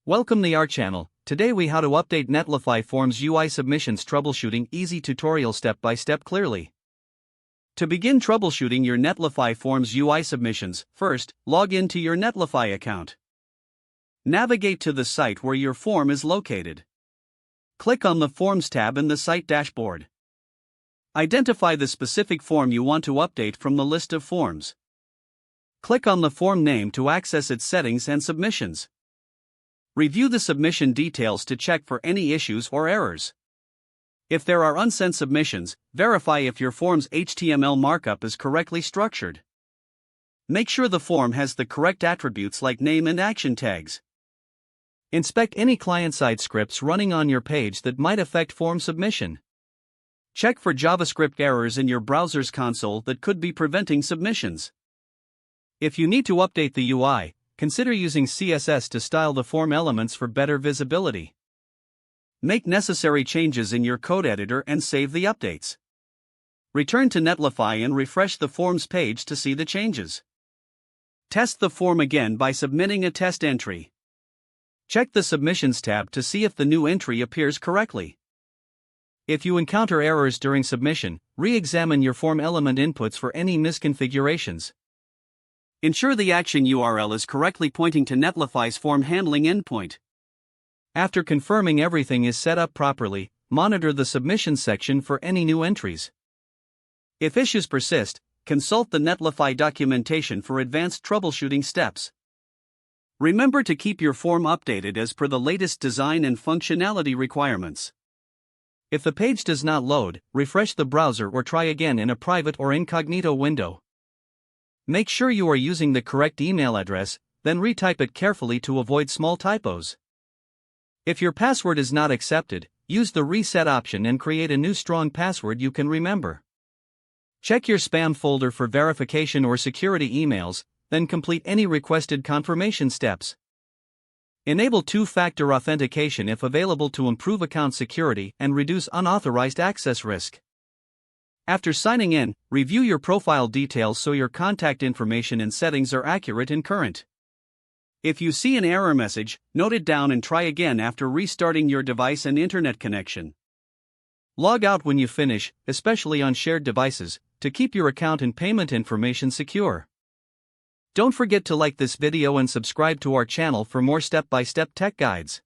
Welcome to our channel. Today we how to update Netlify Forms UI submissions troubleshooting easy tutorial step by step clearly. To begin troubleshooting your Netlify Forms UI submissions, first, log into your Netlify account. Navigate to the site where your form is located. Click on the Forms tab in the site dashboard. Identify the specific form you want to update from the list of forms. Click on the form name to access its settings and submissions. Review the submission details to check for any issues or errors. If there are unsent submissions, verify if your form's HTML markup is correctly structured. Make sure the form has the correct attributes like name and action tags. Inspect any client-side scripts running on your page that might affect form submission. Check for JavaScript errors in your browser's console that could be preventing submissions. If you need to update the UI, consider using CSS to style the form elements for better visibility. Make necessary changes in your code editor and save the updates. Return to Netlify and refresh the forms page to see the changes. Test the form again by submitting a test entry. Check the Submissions tab to see if the new entry appears correctly. If you encounter errors during submission, re-examine your form element inputs for any misconfigurations. Ensure the action URL is correctly pointing to Netlify's form handling endpoint. After confirming everything is set up properly, monitor the submissions section for any new entries. If issues persist, consult the Netlify documentation for advanced troubleshooting steps. Remember to keep your form updated as per the latest design and functionality requirements. If the page does not load, refresh the browser or try again in a private or incognito window. Make sure you are using the correct email address, then retype it carefully to avoid small typos. If your password is not accepted, use the reset option and create a new strong password you can remember. Check your spam folder for verification or security emails, then complete any requested confirmation steps. Enable two-factor authentication if available to improve account security and reduce unauthorized access risk. After signing in, review your profile details so your contact information and settings are accurate and current. If you see an error message, note it down and try again after restarting your device and internet connection. Log out when you finish, especially on shared devices, to keep your account and payment information secure. Don't forget to like this video and subscribe to our channel for more step-by-step tech guides.